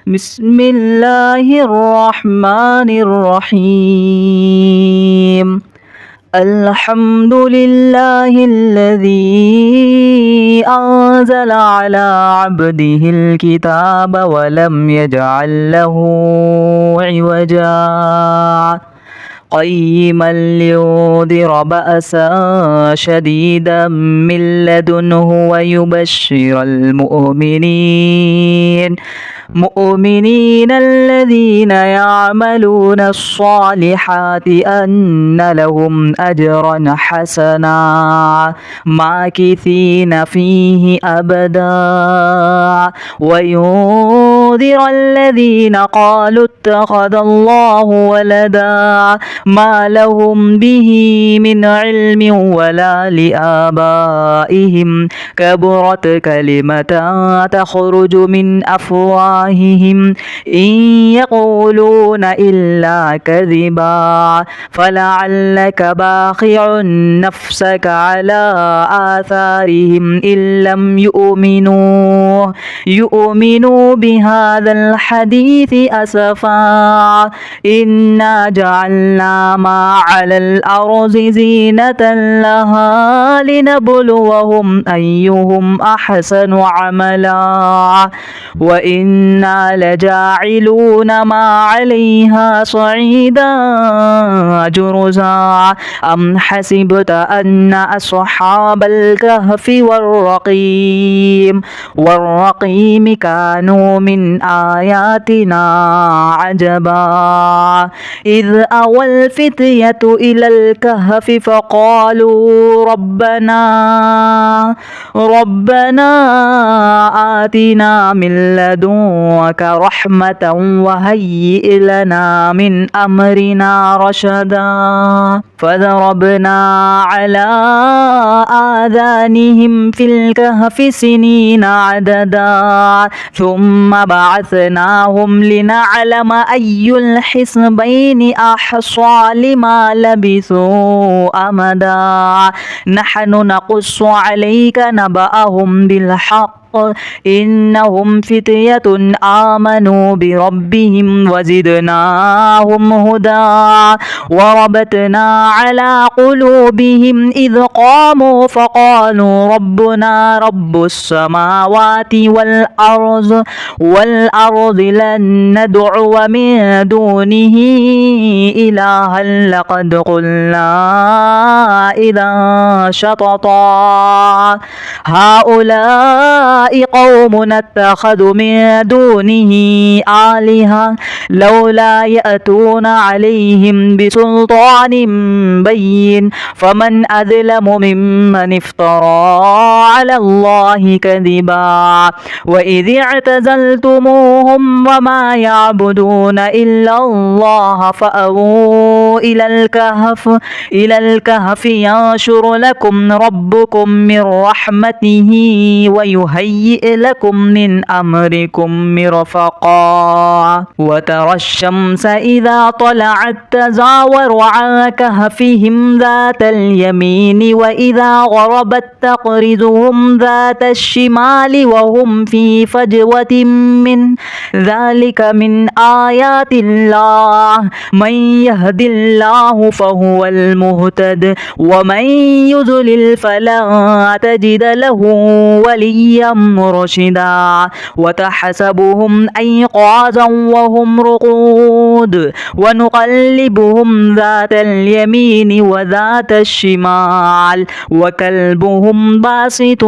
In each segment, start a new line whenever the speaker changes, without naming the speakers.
بسم الله الرحمن الرحيم. الحمد لله الذي أنزل على عبده الكتاب ولم يجعل له عوجا قيما لينذر بأسا شديدا من لدنه ويبشر المؤمنين الذين يعملون الصالحات أن لهم أجرا حسنا ماكثين فيه أبدا وينذر الذين قالوا اتخذ الله ولدا ما لهم به من علم ولا لآبائهم كبرت كلمة تخرج من أفواههم إن يقولون إلا كذبا فلعلك باخع نفسك على آثارهم إن لم يؤمنوا بهذا الحديث أسفا إنا جعلنا ما على الأرض زينة لها لنبلوهم أيهم أحسن عملا وإنا لجاعلون ما عليها صعيدا جرزا أم حسبت أن أصحاب الكهف والرقيم كانوا من آياتنا عجبا إذ أوى الفتية إلى الكهف فقالوا ربنا آتنا من لدنك رحمة وهيئ لنا من أمرنا رشدا فضربنا على آذانهم في الكهف سنين عددا ثم بعثناهم لنعلم أي الحزبين أحصى لما لبثوا أمدا نحن نقص عليك نبأهم بالحق إنهم فتية آمنوا بربهم وزدناهم هدى وربطنا على قلوبهم إذ قاموا فقالوا ربنا رب السماوات والأرض لن ندعو من دونه إلها لقد قلنا إذا شططا هؤلاء قوم اتخذوا من دونه آلهة لولا يأتون عليهم بسلطان بين فمن أظلم ممن افترى على الله كذبا وإذ اعتزلتموهم وما يعبدون إلا الله فأووا إلى الكهف ينشر لكم ربكم من رحمته ويهيئ لكم من أمركم مرفقا وترى الشمس إذا طلعت تزاور عن كهفهم ذات اليمين وإذا غربت تقرضهم ذات الشمال وهم في فجوة من ذلك من آيات الله من يهد الله فهو المهتد ومن يضلل فلن تجد له وليا مرشدا وتحسبهم أيقاظا وهم رقود ونقلبهم ذات اليمين وذات الشمال وكلبهم باسط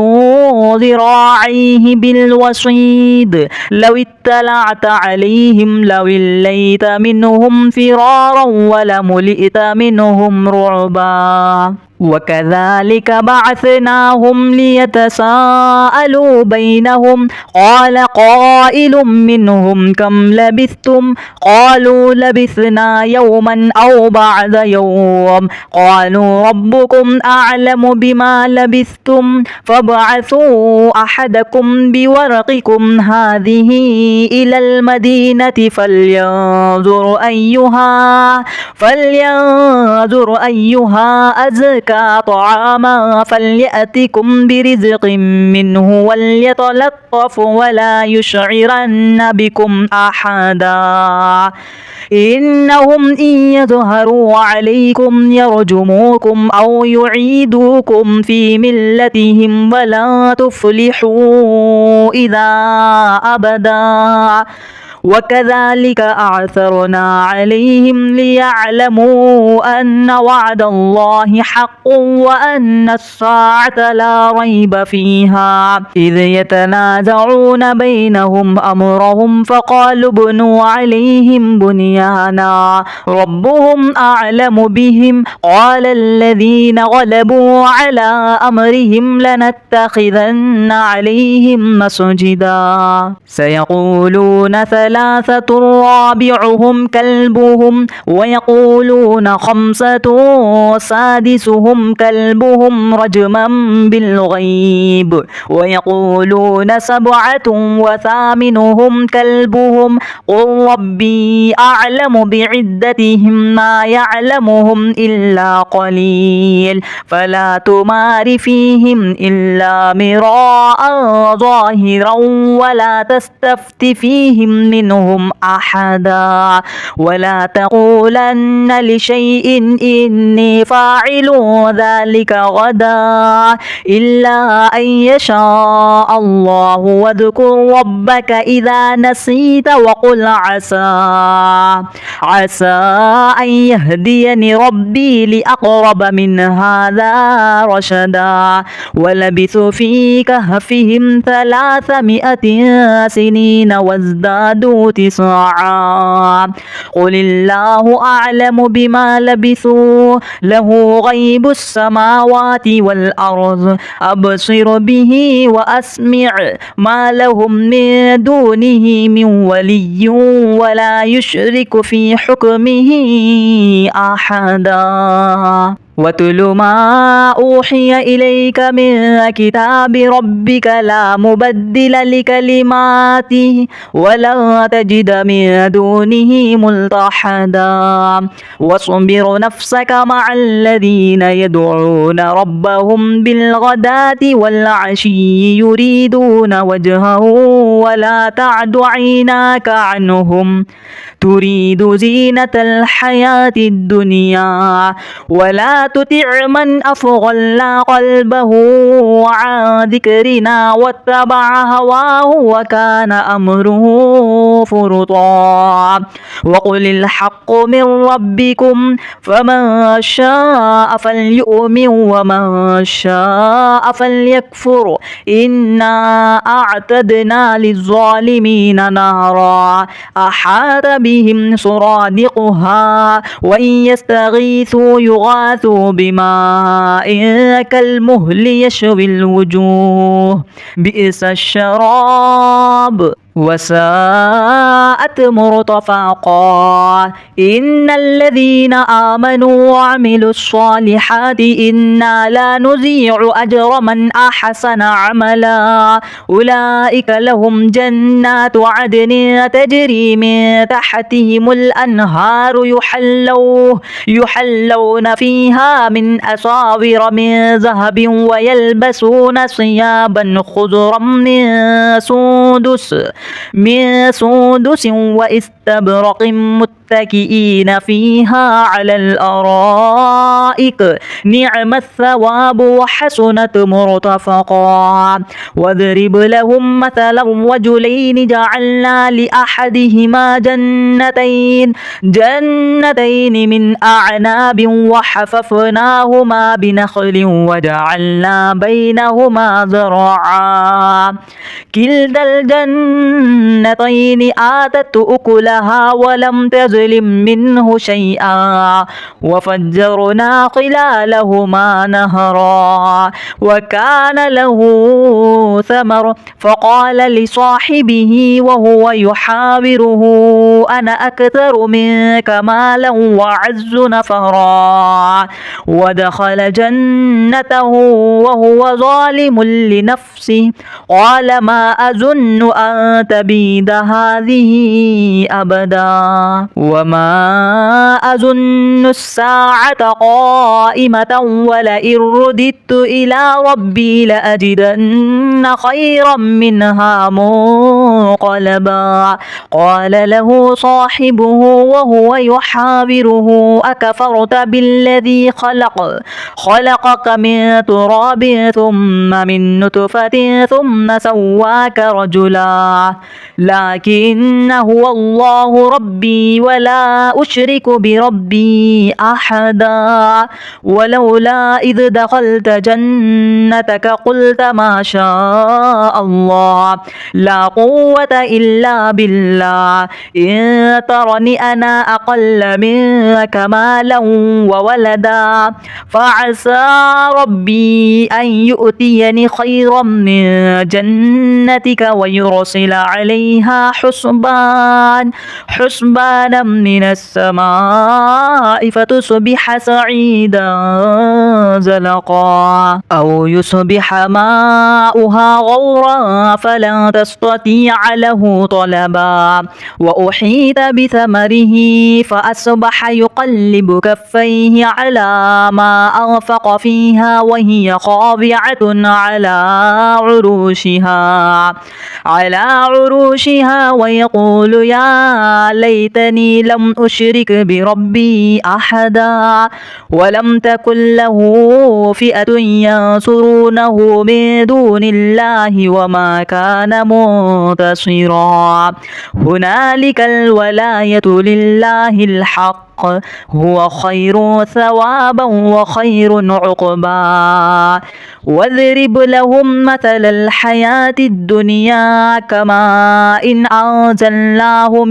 ذراعيه بالوصيد لو اطلعت عليهم لوليت منهم فرارا ولملئت منهم رعبا وكذلك بعثناهم ليتساءلوا بينهم قال قائل منهم كم لبثتم قالوا لبثنا يوما أو بعد يوم قالوا ربكم أعلم بما لبثتم فابعثوا أحدكم بورقكم هذه إلى المدينة فلينظر أيها أزكى تركا طعاما فليأتكم برزق منه وليتلطف ولا يشعرن بكم أحدا إنهم إن يظهروا عليكم يرجموكم أو يعيدوكم في ملتهم ولا تفلحوا إذا أبدا وكذلك أعثرنا عليهم ليعلموا أن وعد الله حق وأن الساعة لا ريب فيها إذ يتنازعون بينهم أمرهم فقالوا ابنوا عليهم بنيانا ربهم أعلم بهم قال الذين غلبوا على أمرهم لنتخذن عليهم مسجدا سيقولون ثلاثة رابعهم كلبهم ويقولون خمسة سادسهم كلبهم رجما بالغيب ويقولون سبعة وثامنهم كلبهم قل ربي أعلم بعدتهم ما يعلمهم إلا قليل فلا تمار فيهم إلا مراء ظاهرا ولا تستفت فيهم منهم أحدا ولا تقولن لشيء إني فاعل ذلك غدا إلا أن يشاء الله واذكر ربك إذا نسيت وقل عسى أن يهديني ربي لأقرب من هذا رشدا ولبثوا في كهفهم 300 سنين وازدادوا 9 قل الله أعلم بما لبثوا له غيب السماوات والأرض أبصر به وأسمع ما لهم من دونه من ولي ولا يشرك في حكمه أحدا واتل ما أوحي إليك من كتاب ربك لا مبدل لكلماته ولا تجد من دونه ملتحدا واصبر نفسك مع الذين يدعون ربهم بالغداة والعشي يريدون وجهه ولا تعد عيناك عنهم تريد زينة الحياة الدنيا ولا تطع من أغفلنا قلبه عن ذكرنا واتبع هواه وكان أمره فرطا وقل الحق من ربكم فمن شاء فليؤمن ومن شاء فليكفر إنا أعتدنا للظالمين نارا أحاط بهم سرادقها وإن يستغيثوا يغاثوا بماء كالمهل يشوي الوجوه بئس الشراب وساءت مرتفقا إن الذين آمنوا وعملوا الصالحات إنا لا نضيع أجر من أحسن عملا أولئك لهم جنات عدن تجري من تحتهم الأنهار يحلون فيها من أساور من ذهب ويلبسون ثيابا خضرا من سندس واستبرق متكئين فيها على الأرائك نعم الثواب وحسنت مرتفقا واضرب لهم مثلا رجلين جعلنا لأحدهما جنتين من أعناب وحففناهما بنخل وجعلنا بينهما زرعا كلتا الجنتين آتت أكلها ولم تظلم منه شيئا وفجرنا خلالهما نهرا وكان له ثمر فقال لصاحبه وهو يحاوره أنا أكثر منك مالا وأعز نفرا ودخل جنته وهو ظالم لنفسه قال ما أظن أن تبيد هذه أبدا أبدا وما أظن الساعة قائمة ولئن رددت إلى ربي لأجدن خيرا منها منقلبا قال له صاحبه وهو يحاوره أكفرت بالذي خلقك من تراب ثم من نطفة ثم سواك رجلا لكن هو الله ربي ولا أشرك بربي أحدا ولولا إذ دخلت جنتك قلت ما شاء الله لا قوة إلا بالله إن ترني أنا أقل منك مالا وولدا فعسى ربي أن يؤتيني خيرا من جنتك ويرسل عليها حسبانا من السماء فتصبح سعيدا زلقا أو يصبح ماؤها غورا فلن تستطيع له طلبا وأحيط بثمره فأصبح يقلب كفيه على ما أنفق فيها وهي خاضعة على عروشها ويقول يا ليتني لم أشرك بربي أحدا ولم تكن له فئة ينصرونه من دون الله وما كان منتصرا هنالك الولاية لله الحق هو خير ثوابا وخير عقبا واضرب لهم مثل الحياة الدنيا كماء إن أنزلناه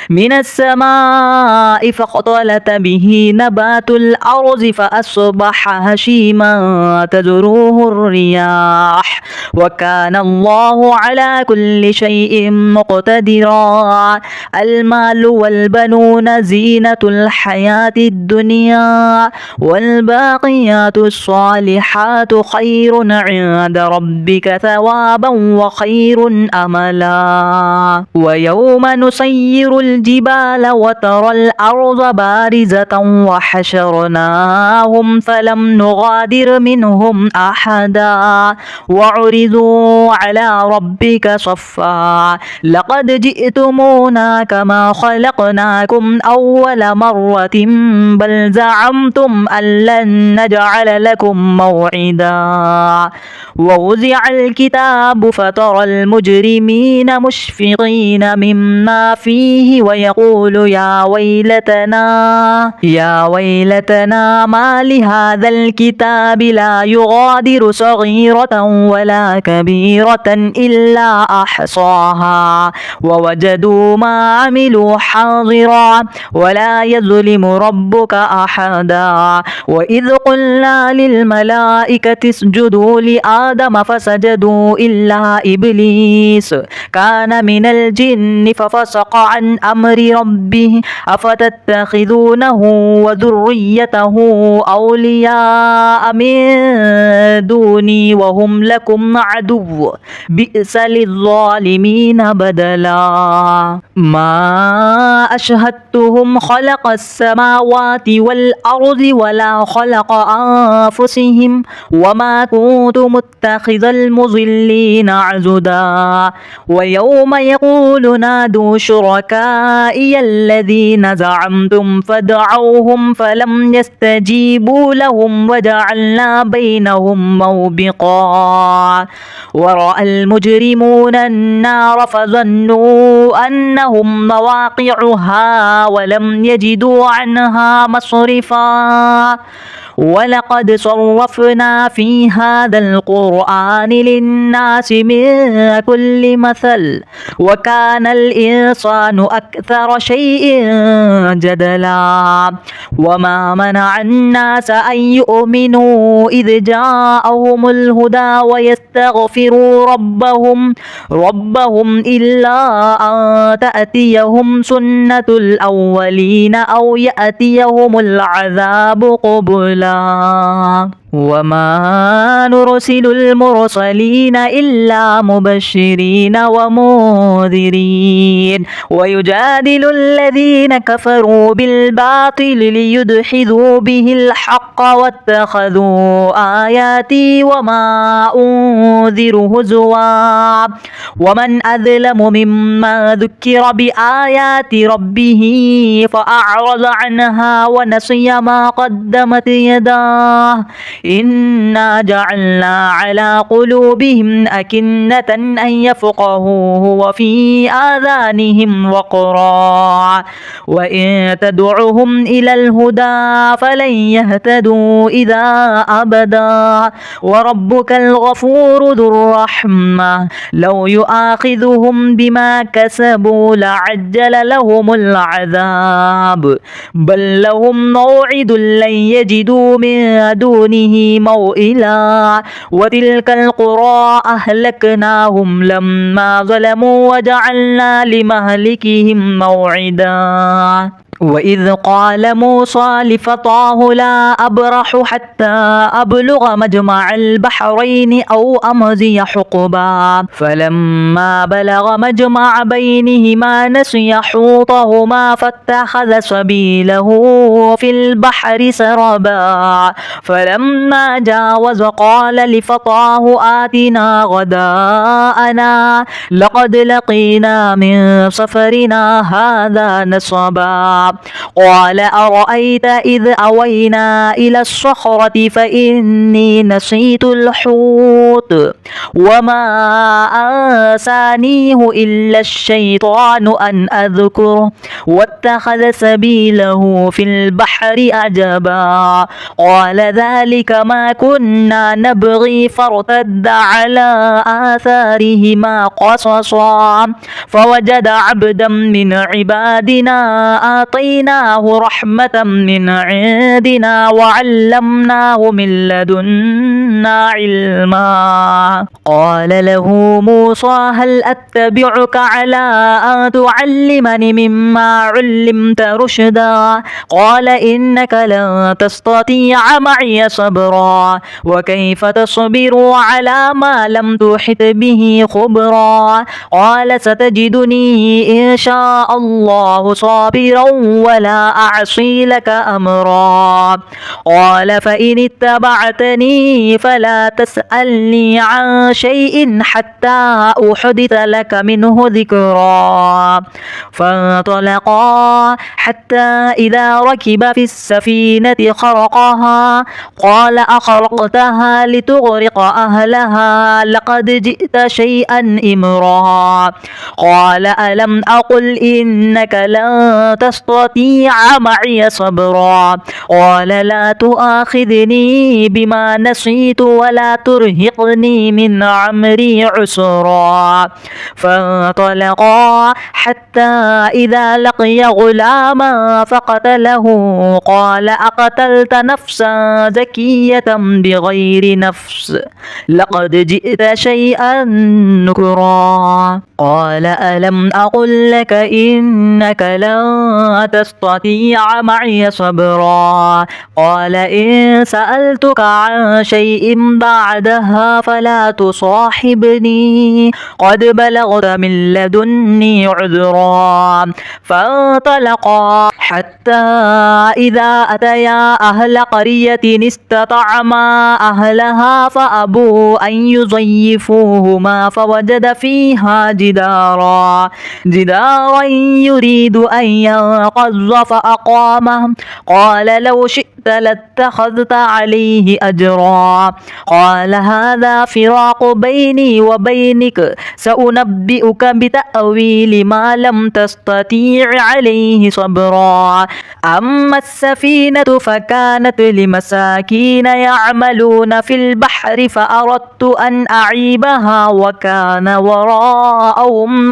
من السماء فاختلط به نبات الأرض فأصبح هشيما تذروه الرياح وكان الله على كل شيء مقتدرا المال والبنون زينة الحياة الدنيا والباقيات الصالحات خير عند ربك ثوابا وخير أملا ويوم نسير الجبال وترى الأرض بارزة وحشرناهم فلم نغادر منهم أحدا وعرضوا على ربك صفا لقد جئتمونا كما خلقناكم أول مرة بل زعمتم أن لن نجعل لكم موعدا ووزع الكتاب فترى المجرمين مشفقين مما فيه ويقول يا ويلتنا ما لهذا الكتاب لا يغادر صغيرة ولا كبيرة إلا أحصاها ووجدوا ما عملوا حاضرا ولا يظلم ربك أحدا وإذ قلنا للملائكة اسجدوا لآدم فسجدوا إلا إبليس كان من الجن ففسق عن أمر ربه أفتتخذونه وذريته أولياء من دوني وهم لكم عدو بئس للظالمين بدلا ما أشهدتهم خلق السماوات والأرض ولا خلق أنفسهم وما كنت متخذ المضلين عضدا ويوم يقول نادوا شركائي الذين زعمتم فدعوهم فلم يستجيبوا لهم وجعلنا بينهم موبقا ورأى المجرمون النار فظنوا أنهم مواقعها ولم يجدوا عنها مصرفا ولقد صرفنا في هذا القرآن للناس من كل مثل وكان الإنسان أكثر شيء جدلا وما منع الناس أن يؤمنوا إذ جاءهم الهدى ويستغفروا ربهم إلا أن تأتيهم سنة الأولين أو يأتيهم العذاب قبلا وما نرسل المرسلين إلا مبشرين ومنذرين ويجادل الذين كفروا بالباطل ليدحضوا به الحق واتخذوا آياتي وما أنذر هزوا ومن أظلم مما ذكر بآيات ربه فأعرض عنها ونسي ما قدمت يداه إنا جعلنا على قلوبهم أكنة أن يفقهوه وفي آذانهم وقرا وإن تدعهم إلى الهدى فلن يهتدوا إذا أبدا وربك الغفور ذو الرحمة لو يؤاخذهم بما كسبوا لعجل لهم العذاب بل لهم موعد لن يجدوا من دونه موئلا وتلك القرى أهلكناهم لما ظلموا وجعلنا لمهلكهم موعدا وإذ قال موسى لفتاه لا أبرح حتى أبلغ مجمع البحرين أو أمضي حقبا فلما بلغ مجمع بينهما نسي حوطهما فاتخذ سبيله في البحر سربا فلما جاوز قال لفتاه آتنا غداءنا لقد لقينا من سفرنا هذا نصبا قال أرأيت إذ أوينا إلى الصخرة فإني نسيت الحوت وما أنسانيه إلا الشيطان أن أذكره واتخذ سبيله في البحر عجبا قال ذلك ما كنا نبغي فارتد على آثارهما قصصا فوجد عبدا من عبادنا آتيناه رحمة من عندنا وعلمناه من لدنا علما قال له موسى هل أتبعك على أن تعلمني مما علمت رشدا قال إنك لن تستطيع معي صبرا وكيف تصبر على ما لم تحط به خبرا قال ستجدني إن شاء الله صابرا ولا أعصي لك أمرا قال فإن اتبعتني فلا تسألني عن شيء حتى أحدث لك منه ذكرا فانطلقا حتى إذا ركب في السفينة خرقها قال أخرقتها لتغرق أهلها لقد جئت شيئا إمرا قال ألم أقل إنك لن تستطيع معي صبرا قال لا تؤاخذني بما نسيت ولا ترهقني من عمري عسرا فانطلقا حتى إذا لقي غلاما فقتله قال أقتلت نفسا زكية بغير نفس لقد جئت شيئا نكرا قال ألم أقل لك إنك لن تستطيع معي صبرا قال إن سألتك عن شيء بعدها فلا تصاحبني قد بلغت من لدني عذرا فانطلقا حتى إذا أتيا أهل قرية استطعما أهلها فأبوا أن يضيفوهما فوجد فيها جدارا يريد أن ينقض فأقامه قال لو شئت لاتخذت عليه أجرا قال هذا فراق بيني وبينك سأنبئك بتأويل ما لم تستطيع عليه صبرا أما السفينة فكانت لمساكين يعملون في البحر فأردت أن أعيبها وكان وراءهم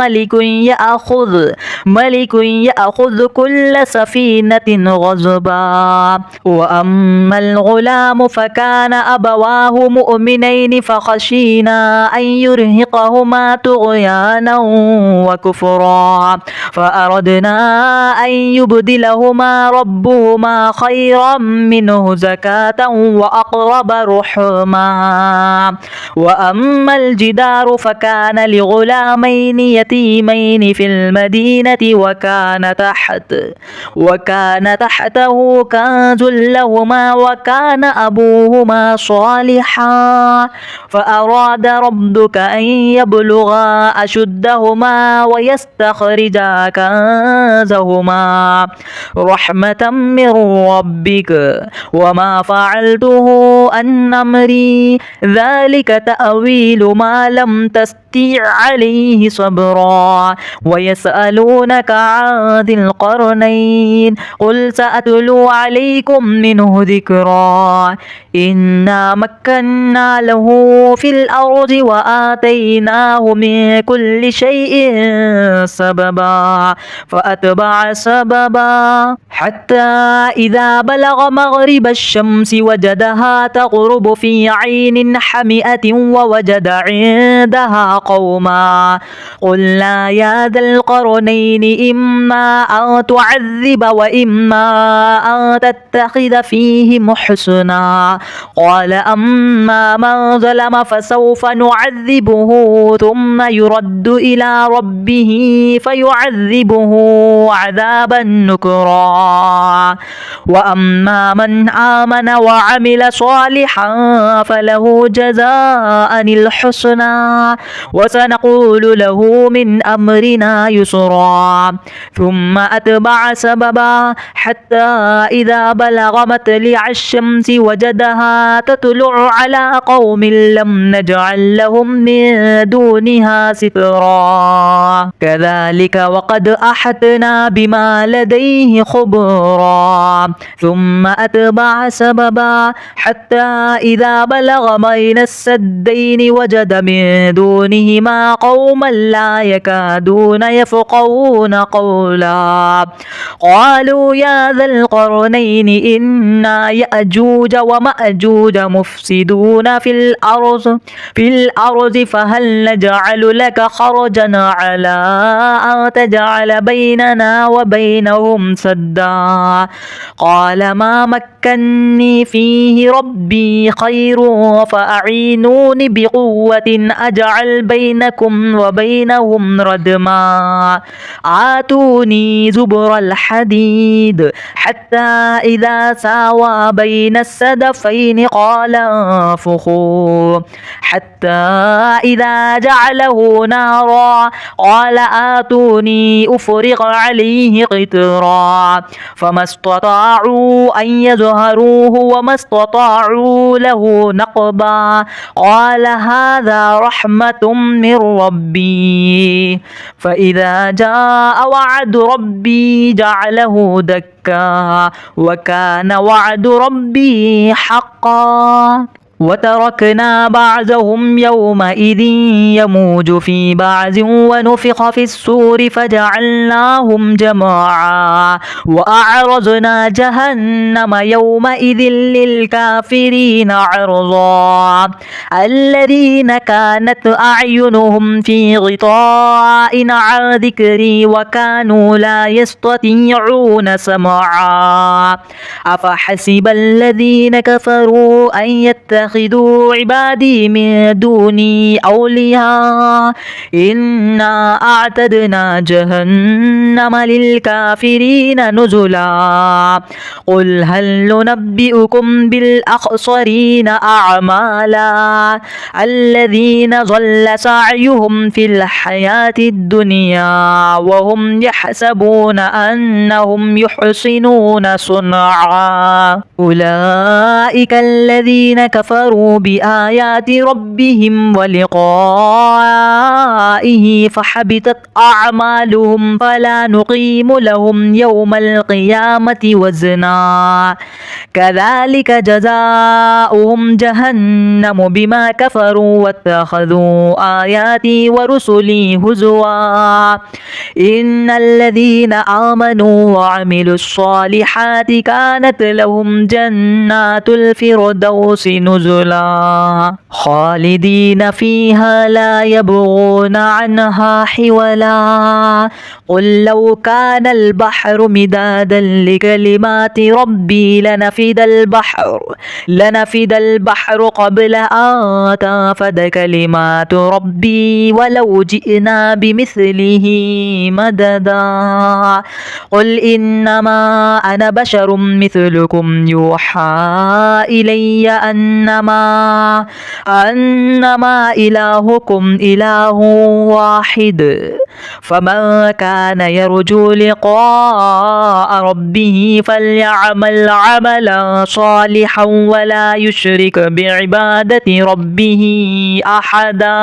ملك يأخذ كل سفينة غصبا وأما الغلام فكان أبواه مؤمنين فخشينا أن يرهقهما طغيانا وكفرا فأردنا أن يبدلهما ربهما خيرا منه زكاة وأقرب رحما. وأما الجدار فكان لغلامين يتيمين في المدينة وكان تحته كنز لهما وكان أبوهما صالحا فأراد ربك أن يبلغا أشدهما ويستخرجا كنزهما رحمة من ربك وما فعلته عن أمري ذلك تأويل ما لم تستطع عليه صبرا. ويسألونك عن ذي القرنين قل سأتلو عليكم منه ذكرا إنا مكنا له في الأرض وآتيناه من كل شيء سببا فأتبع سببا حتى إذا بلغ مغرب الشمس وجدها تغرب في عين حمئة ووجد عندها قوما قلنا يا ذا القرنين إما أن تعذب وإما أن تتخذ فيهم حسنا قال أما من ظلم فسوف نعذبه ثم يرد إلى ربه فيعذبه عذابا نكرا وأما من آمن وعمل صالحا فله جزاء الحسنى وسنقول له من أمرنا يسرا ثم أتبع سببا حتى إذا بلغ مطلع الشمس وجدها تطلع على قوم لم نجعل لهم من دونها سترا كذلك وقد أحطنا بما لديه خبرا ثم أتبع سببا حتى إذا بلغ بين السدين وجد من دونهما قوما لا يكادون يفقهون قولا قالوا يا ذا القرنين إنا يأجوج ومأجوج مفسدون في الأرض فهل نجعل لك خرجا على أن تجعل بيننا وبينهم سدا قال ما مكني فيه ربي خير فأعينوني بقوة أجعل بينكم وبينهم ردما آتوني زبر الحديد حتى إذا ساوى بين السدفين قال انفخوا حتى إذا جعله نارا قال آتوني أفرغ عليه قطرا فما استطاعوا أن يظهروه وما استطاعوا له نقبا قال هذا رحمة من ربي فإذا جاء وعد ربي جعله دكا وكان وعد ربي حقا وتركنا بعضهم يومئذ يموج في بعض ونفخ في الصور فجعلناهم جماعا وأعرضنا جهنم يومئذ للكافرين عرضا الذين كانت أعينهم في غطاء عن ذكري وكانوا لا يستطيعون سمعا أفحسب الذين كفروا أن يتخذوا عبادي من دوني أولياء إنا أعتدنا جهنم للكافرين نزلا قل هل ننبئكم بالأخسرين أعمالا الذين ضل سعيهم في الحياة الدنيا وهم يحسبون أنهم يحسنون صنعا أولئك الذين كفروا كفروا بآيات ربهم ولقائه فحبطت أعمالهم فلا نقيم لهم يوم القيامة وزنا كذلك جزاؤهم جهنم بما كفروا واتخذوا آياتي ورسلي هزوا إن الذين آمنوا وعملوا الصالحات كانت لهم جنات الفردوس نزلا خالدين فيها لا يبغون عنها حولا قل لو كان البحر مدادا لكلمات ربي لنفد البحر قبل أن تنفد كلمات ربي ولو جئنا بمثله مددا قل إنما أنا بشر مثلكم يوحى إلي أنما إلهكم إله واحد فمن كان يرجو لقاء ربه فليعمل عملا صالحا ولا يشرك بعبادة ربه أحدا